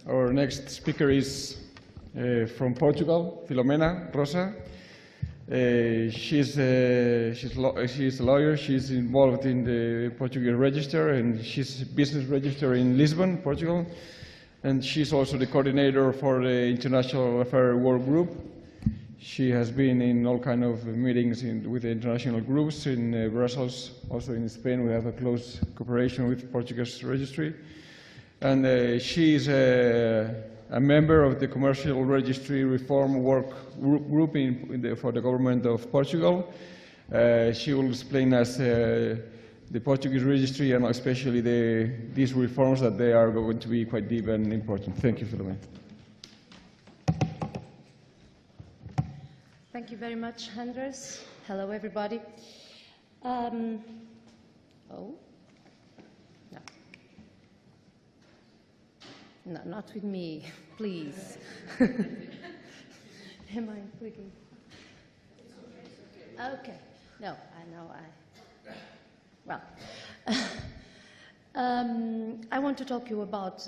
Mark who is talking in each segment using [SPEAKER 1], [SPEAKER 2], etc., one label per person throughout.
[SPEAKER 1] Our next speaker is from Portugal, Filomena, Rosa. She's a lawyer. She's involved in the Portuguese Register, and she's a business register in Lisbon, Portugal. And she's also the coordinator for the International Affairs Work Group. She has been in all kinds of meetings with the international groups in Brussels. Also in Spain, we have a close cooperation with Portuguese Registry. And she is a member of the Commercial Registry Reform Work Group for the government of Portugal. She will explain us the Portuguese registry and especially these reforms that they are going to be quite deep and important. Thank you, Filomena.
[SPEAKER 2] Thank you very much, Andres. Hello, everybody. No. No, not with me, please. Am I clicking? Okay. No, I know. Well, I want to talk to you about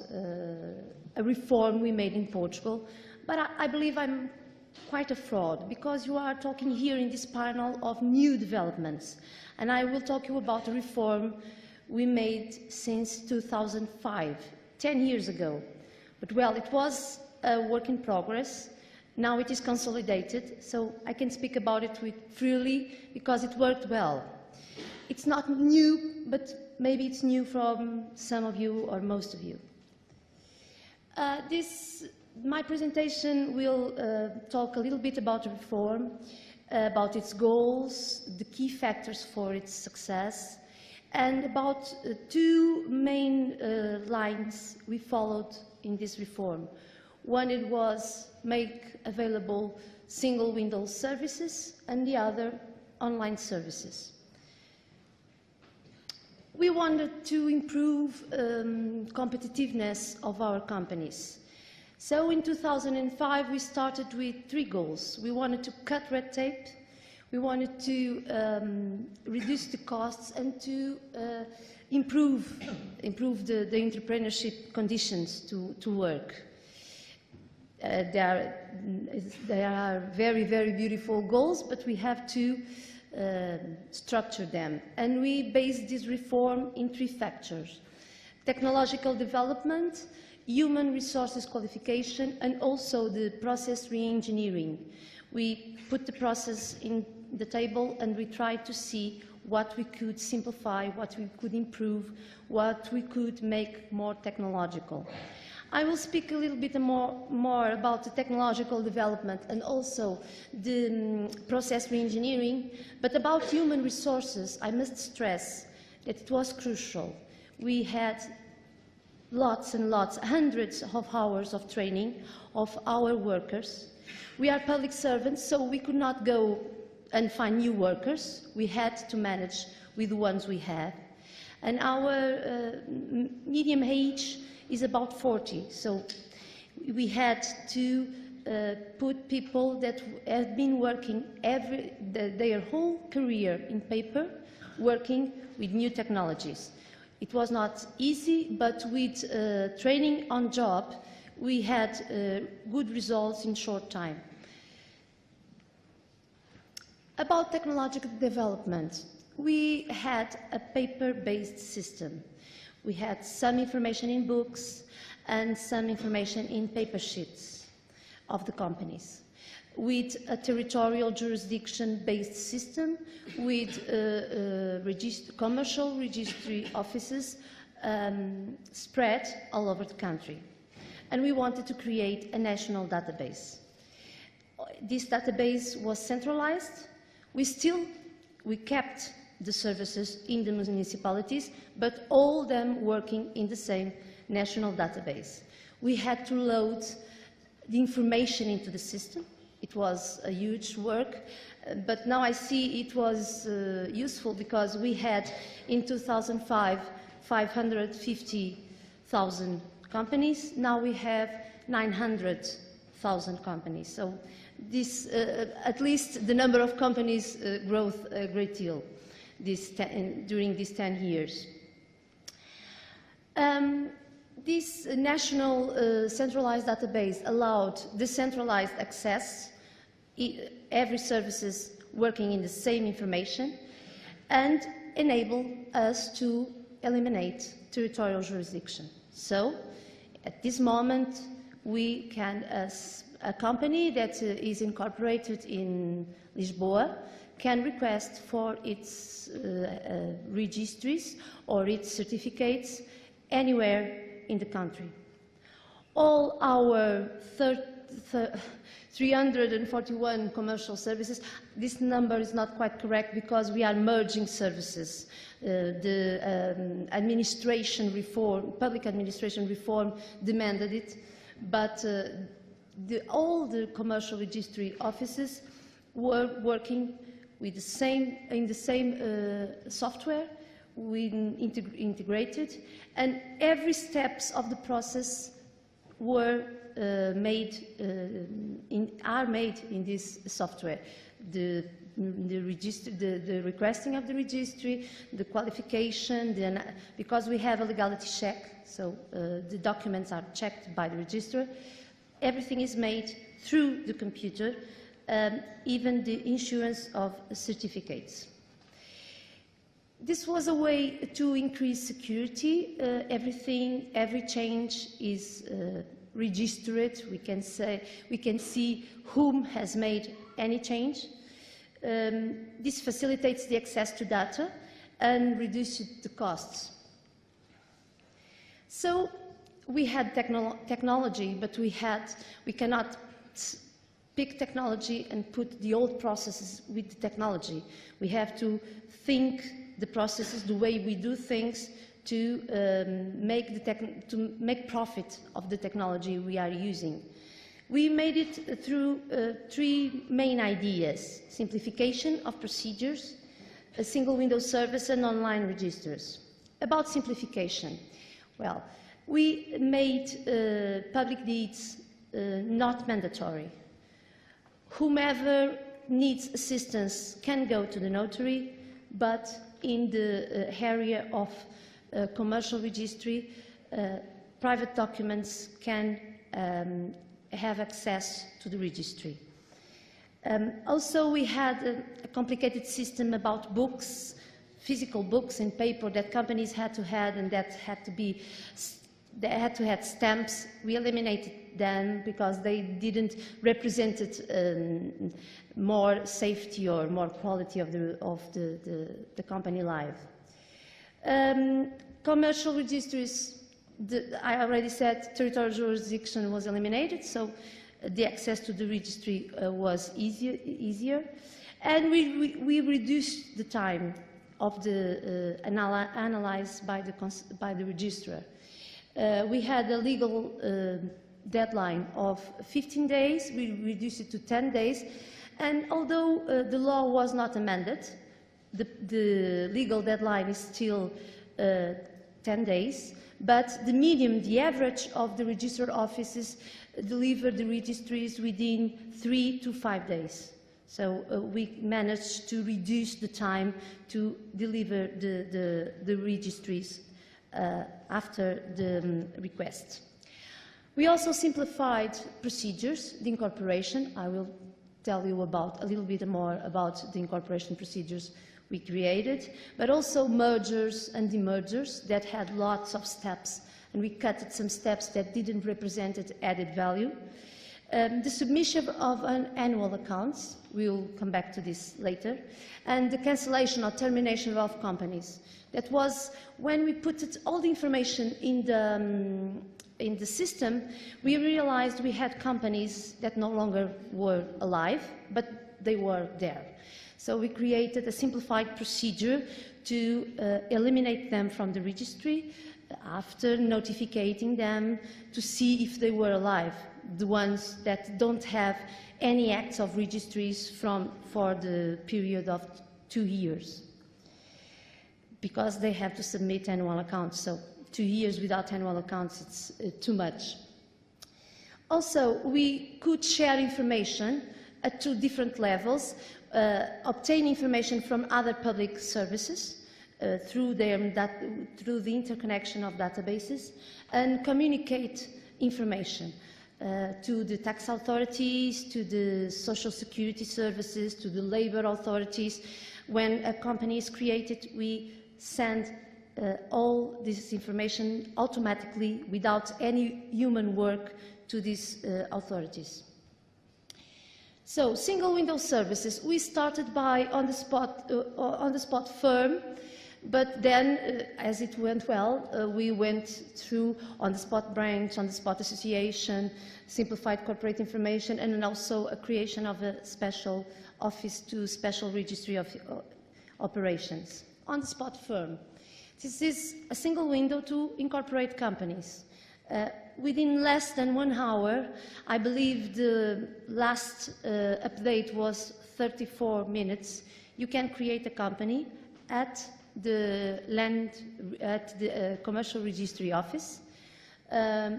[SPEAKER 2] a reform we made in Portugal, but I believe I'm quite a fraud, because you are talking here in this panel of new developments, and I will talk to you about a reform we made since 2005, 10 years ago. But well, it was a work in progress. Now it is consolidated, so I can speak about it freely because it worked well. It's not new, but maybe it's new from some of you or most of you. My presentation will talk a little bit about the reform, about its goals, the key factors for its success, and about two main lines we followed in this reform. One, it was make available single window services, and the other, online services. We wanted to improve competitiveness of our companies. So in 2005, we started with three goals. We wanted to cut red tape, we wanted to reduce the costs, and to improve the entrepreneurship conditions to work. They are very, very beautiful goals, but we have to structure them. And we based this reform in three factors: technological development, human resources qualification, and also the process re-engineering. We put the process in the table and we tried to see what we could simplify, what we could improve, what we could make more technological. I will speak a little bit more about the technological development and also the process re-engineering, but about human resources, I must stress that it was crucial. We had lots and lots, hundreds of hours of training of our workers. We are public servants, so we could not go and find new workers. We had to manage with the ones we had. And our median age is about 40, so we had to put people that have been working their whole career in paper, working with new technologies. It was not easy, but with training on job, we had good results in short time. About technological development, we had a paper-based system. We had some information in books and some information in paper sheets of the companies, with a territorial jurisdiction-based system, with commercial registry offices spread all over the country. And we wanted to create a national database. This database was centralized. We kept the services in the municipalities, but all of them working in the same national database. We had to load the information into the system. It was a huge work, but now I see it was useful because we had in 2005 550,000 companies. Now we have 900,000 companies. So this, at least the number of companies grows a great deal during these 10 years. This national centralized database allowed decentralized access, every services working in the same information, and enabled us to eliminate territorial jurisdiction. So, at this moment, we can, as a company that is incorporated in Lisboa, can request for its registries or its certificates anywhere in the country. All our 341 commercial services, this number is not quite correct because we are merging services. The administration reform, public administration reform demanded it, but all the commercial registry offices were working with the same, in the same software, we integrated, and every steps of the process were made in this software. The requesting of the registry, the qualification, because we have a legality check, so the documents are checked by the registrar. Everything is made through the computer, even the issuance of certificates. This was a way to increase security. Every change is registered. We can see whom has made any change. This facilitates the access to data and reduces the costs. So we had technology, but we cannot pick technology and put the old processes with the technology. We have to think the processes, the way we do things, to make profit of the technology we are using. We made it through three main ideas: simplification of procedures, a single window service, and online registers. About simplification, well, we made public deeds not mandatory. Whomever needs assistance can go to the notary, but in the area of commercial registry, private documents can have access to the registry. Also, we had a complicated system about books, physical books in paper that companies had to have, and that had to have stamps. We eliminated them because they didn't represent more safety or more quality of the company life. Commercial registries, I already said territorial jurisdiction was eliminated, so the access to the registry was easier. And we reduced the time of the analyzed by the registrar. We had a legal deadline of 15 days, we reduced it to 10 days, and although the law was not amended, the legal deadline is still 10 days, but the average of the registrar offices deliver the registries within 3 to 5 days. So we managed to reduce the time to deliver the registries after the request. We also simplified procedures, the incorporation. I will tell you a little bit more about the incorporation procedures we created, but also mergers and demergers that had lots of steps, and we cut some steps that didn't represent added value. The submission of annual accounts, we'll come back to this later, and the cancellation or termination of companies. That was when we put all the information in the system, we realized we had companies that no longer were alive, but they were there. So we created a simplified procedure to eliminate them from the registry after notifying them to see if they were alive, the ones that don't have any acts of registries for the period of 2 years, because they have to submit annual accounts. So 2 years without annual accounts, it's too much. Also, we could share information at 2 different levels, obtain information from other public services, through the interconnection of databases and communicate information to the tax authorities, to the social security services, to the labor authorities. When a company is created, we send all this information automatically without any human work to these authorities. So, single window services. We started by on the spot firm, but then, as it went well, we went through on the spot branch, on the spot association, simplified corporate information, and also a creation of a special office to special registry of operations. On the spot firm. This is a single window to incorporate companies. Within less than 1 hour, I believe the last update was 34 minutes, you can create a company at the commercial registry office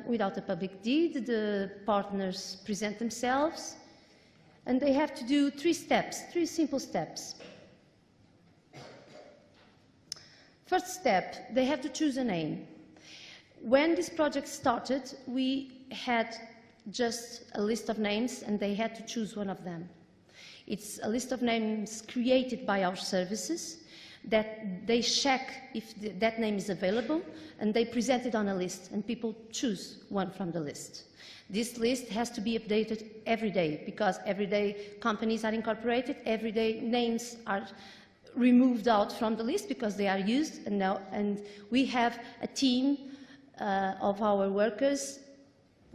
[SPEAKER 2] without a public deed. The partners present themselves, and they have to do 3 steps, 3 simple steps. First step, they have to choose a name. When this project started, we had just a list of names and they had to choose one of them. It's a list of names created by our services that they check if that name is available and they present it on a list and people choose one from the list. This list has to be updated every day because every day companies are incorporated, every day names are removed out from the list because they are used, and we have a team of our workers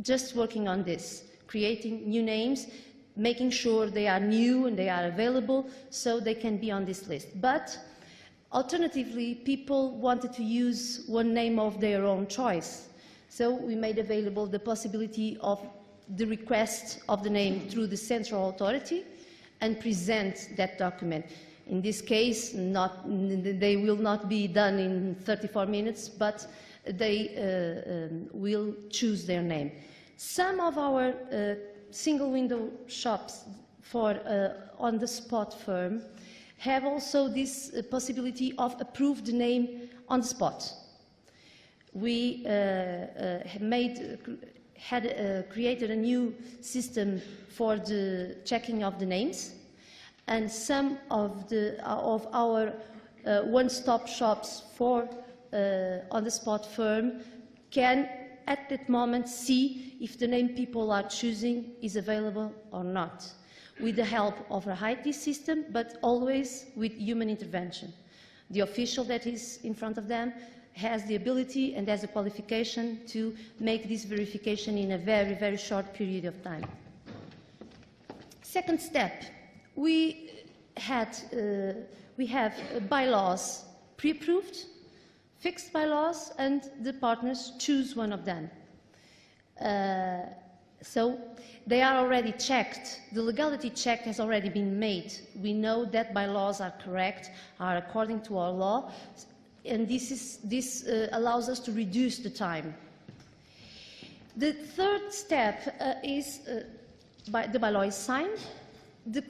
[SPEAKER 2] just working on this, creating new names, making sure they are new and they are available so they can be on this list. But alternatively, people wanted to use one name of their own choice. So we made available the possibility of the request of the name through the central authority and present that document. In this case, they will not be done in 34 minutes, but they will choose their name. Some of our single window shops for on-the-spot firm have also this possibility of approved name on the spot. We created a new system for the checking of the names, and some of our one-stop shops for on-the-spot firm can at that moment see if the name people are choosing is available or not, with the help of a IT system, but always with human intervention. The official that is in front of them has the ability and has the qualification to make this verification in a very, very short period of time. Second step, we have bylaws pre-approved, fixed bylaws, and the partners choose one of them. So they are already checked. The legality check has already been made. We know that bylaws are correct, are according to our law, and this allows us to reduce the time. The third step is the bylaw is signed, the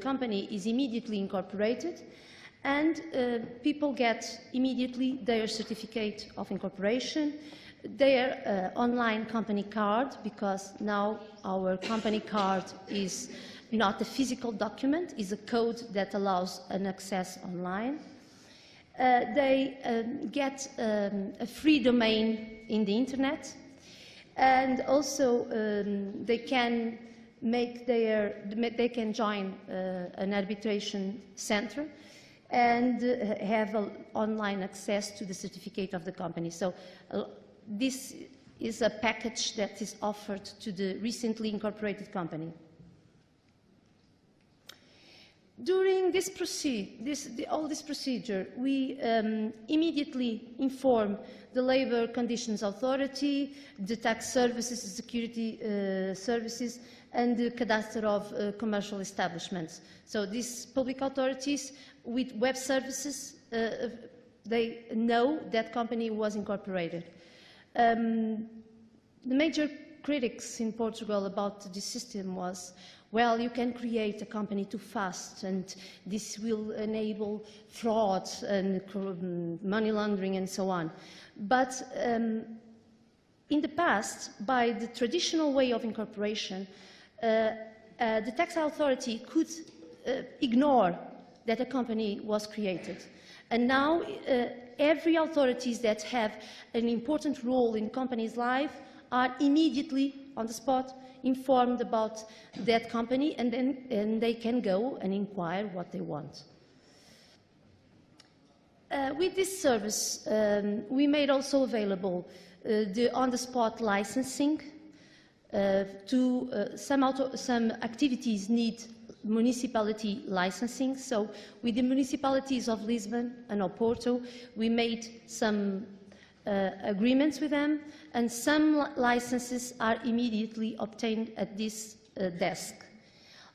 [SPEAKER 2] company is immediately incorporated, and people get immediately their certificate of incorporation, their online company card, because now our company card is not a physical document, is a code that allows an access online. They get a free domain in the internet, and also they can join an arbitration center and have online access to the certificate of the company. So this is a package that is offered to the recently incorporated company. During this procedure, we immediately inform the Labour Conditions Authority, the tax services, the security services, and the cadastre of commercial establishments. So these public authorities with web services, they know that company was incorporated. The major critics in Portugal about this system was well, you can create a company too fast, and this will enable fraud and money laundering and so on. But in the past, by the traditional way of incorporation, the tax authority could ignore that a company was created. And now, every authorities that have an important role in company's life are immediately, on the spot, informed about that company, and they can go and inquire what they want. With this service, we made also available the on-the-spot licensing. Some activities need municipality licensing. So with the municipalities of Lisbon and Porto, we made some agreements with them, and some licenses are immediately obtained at this desk.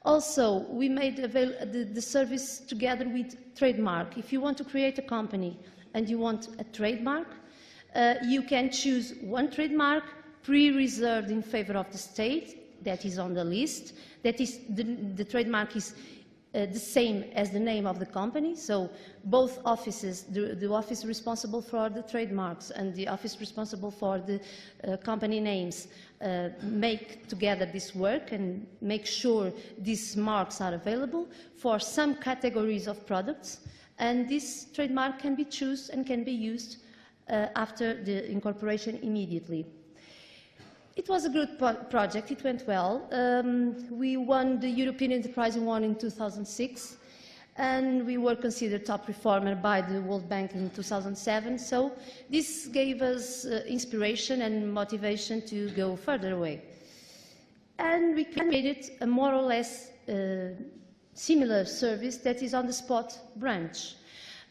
[SPEAKER 2] Also, we made the service together with trademark. If you want to create a company and you want a trademark, you can choose one trademark pre-reserved in favor of the state that is on the list. That is, the trademark is the same as the name of the company, so both offices, the office responsible for the trademarks and the office responsible for the company names, make together this work and make sure these marks are available for some categories of products, and this trademark can be chosen and can be used after the incorporation immediately. It was a good project, it went well. We won the European Enterprise Award in 2006, and we were considered top performer by the World Bank in 2007, so this gave us inspiration and motivation to go further away. And we created a more or less similar service that is on-the-spot branch.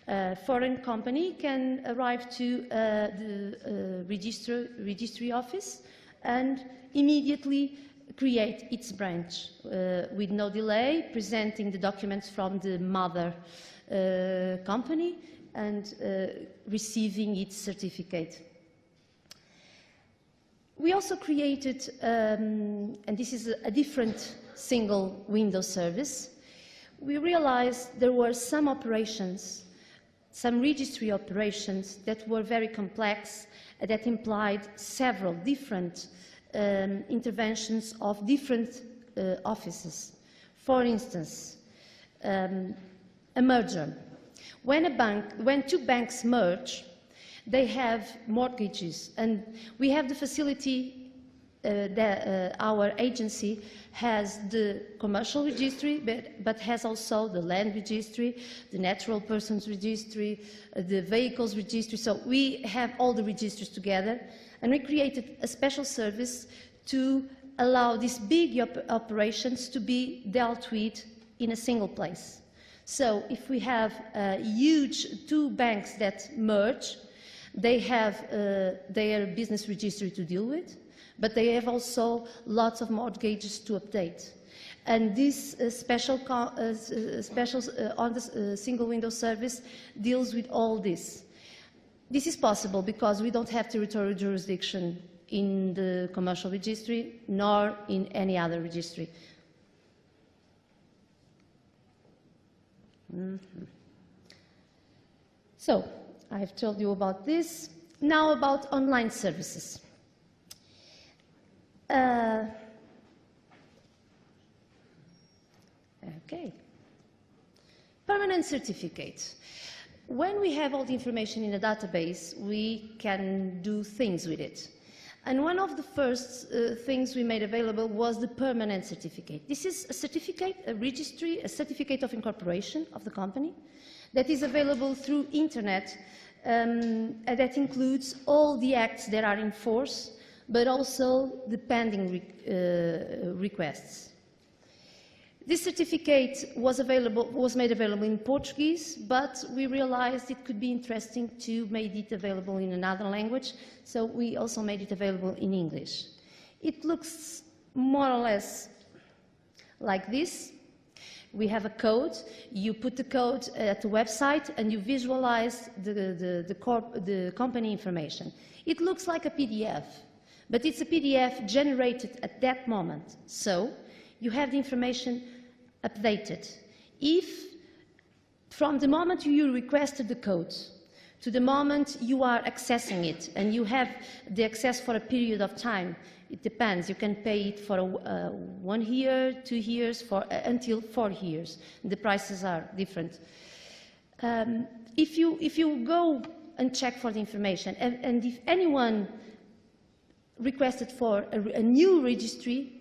[SPEAKER 2] A foreign company can arrive to the registry office and immediately create its branch with no delay, presenting the documents from the mother company and receiving its certificate. We also created, and this is a different single window service, we realized there were some operations, some registry operations that were very complex, that implied several different interventions of different offices. For instance, a merger. When two banks merge, they have mortgages, and we have the facility that our agency has the commercial registry, but has also the land registry, the natural persons registry, the vehicles registry. So we have all the registers together, and we created a special service to allow these big operations to be dealt with in a single place. So if we have two banks that merge, they have their business registry to deal with, but they have also lots of mortgages to update. And this special on the single window service deals with all this. This is possible because we don't have territorial jurisdiction in the commercial registry, nor in any other registry. So, I've told you about this. Now about online services. Okay. Permanent certificate. When we have all the information in a database, we can do things with it. And one of the first things we made available was the permanent certificate. This is a certificate, a registry, a certificate of incorporation of the company that is available through internet, and that includes all the acts that are in force, but also the pending requests. This certificate was made available in Portuguese, but we realized it could be interesting to make it available in another language, so we also made it available in English. It looks more or less like this. We have a code. You put the code at the website and you visualize the company information. It looks like a PDF, but it's a PDF generated at that moment. So you have the information updated. If from the moment you requested the code to the moment you are accessing it, and you have the access for a period of time, it depends. You can pay it for 1 year, 2 years, until 4 years. The prices are different. If you go and check for the information, and if anyone requested for a new registry,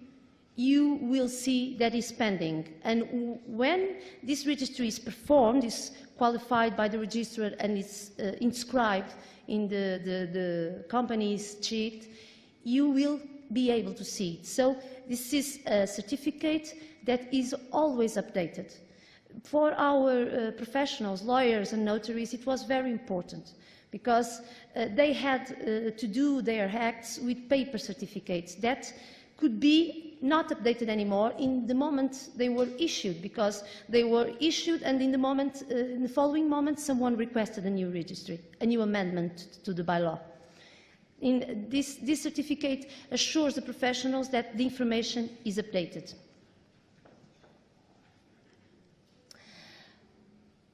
[SPEAKER 2] you will see that is pending. And when this registry is performed, is qualified by the registrar and is inscribed in the company's sheet, you will be able to see it. So this is a certificate that is always updated. For our professionals, lawyers and notaries, it was very important because they had to do their acts with paper certificates that could be not updated anymore in the moment they were issued, because they were issued and in the following moment someone requested a new registry, a new amendment to the bylaw. This certificate assures the professionals that the information is updated.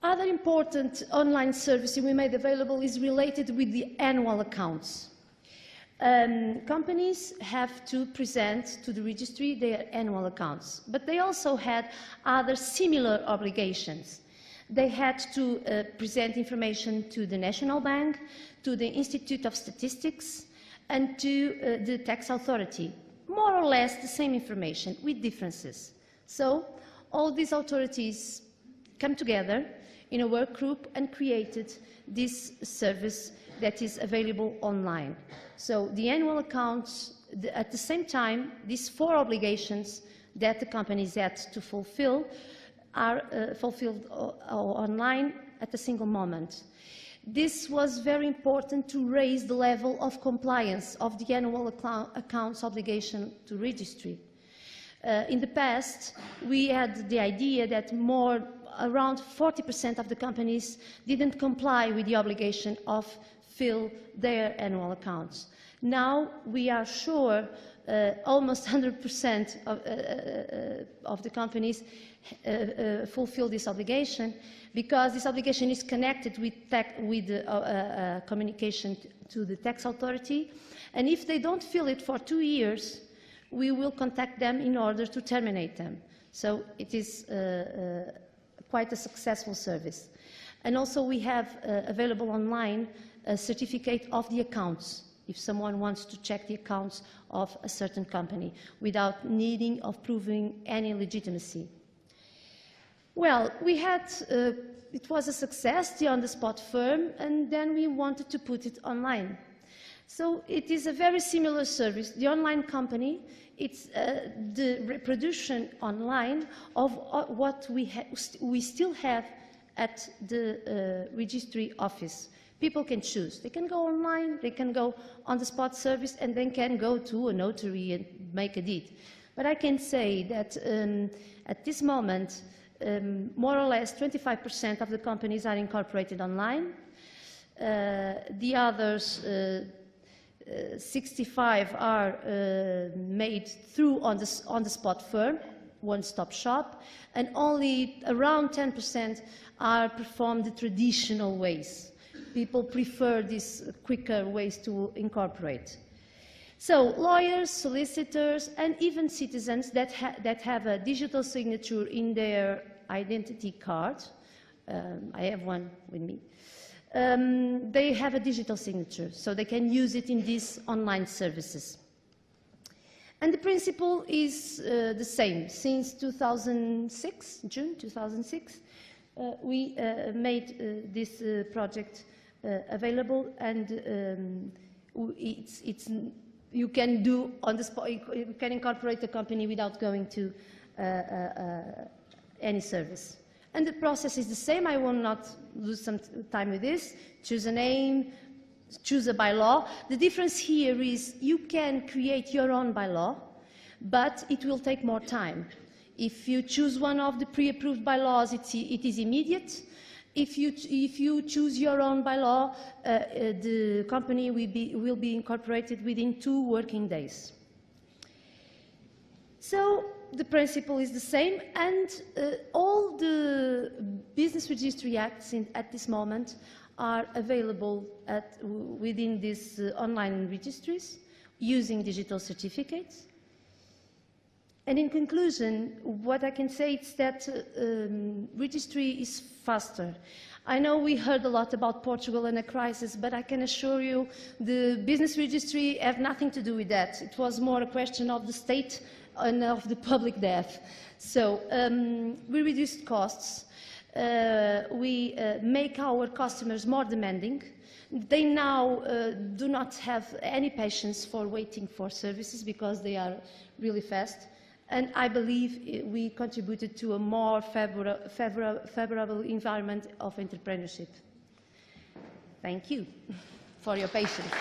[SPEAKER 2] Other important online service we made available is related with the annual accounts. Companies have to present to the registry their annual accounts, but they also had other similar obligations. They had to present information to the National Bank, to the Institute of Statistics, and to the tax authority. More or less the same information with differences. So all these authorities come together in a work group and created this service that is available online. So the annual accounts, at the same time, these 4 obligations that the companies had to fulfill are fulfilled online at a single moment. This was very important to raise the level of compliance of the annual accounts obligation to registry. In the past, we had the idea that around 40% of the companies didn't comply with the obligation of fill their annual accounts. Now we are sure almost 100% of the companies fulfill this obligation, because this obligation is connected with communication to the tax authority, and if they don't fill it for 2 years, we will contact them in order to terminate them. So it is quite a successful service. And also we have available online a certificate of the accounts, if someone wants to check the accounts of a certain company without needing of proving any legitimacy. Well, we had, it was a success, the on-the-spot firm, and then we wanted to put it online. So it is a very similar service. The online company, it's the reproduction online of what we still have at the registry office. People can choose. They can go online, they can go on the spot service, and then can go to a notary and make a deed. But I can say that at this moment, more or less 25% of the companies are incorporated online. The others, 65 are made through on the spot firm, one-stop shop, and only around 10% are performed the traditional ways. People prefer these quicker ways to incorporate. So lawyers, solicitors, and even citizens that have a digital signature in their identity card, I have one with me, they have a digital signature, so they can use it in these online services. And the principle is the same. Since 2006, June 2006, we made this project available, and you can do on the spot. You can incorporate a company without going to any service. And the process is the same. I will not lose some time with this. Choose a name, choose a bylaw. The difference here is you can create your own bylaw, but it will take more time. If you choose one of the pre-approved bylaws, it is immediate. If you choose your own bylaw, the company will be incorporated within 2 working days. So the principle is the same, and all the business registry acts at this moment are available within these online registries using digital certificates. And in conclusion, what I can say is that registry is faster. I know we heard a lot about Portugal and a crisis, but I can assure you the business registry have nothing to do with that. It was more a question of the state and of the public debt. So we reduced costs. We make our customers more demanding. They now do not have any patience for waiting for services because they are really fast. And I believe we contributed to a more favorable environment of entrepreneurship. Thank you for your patience.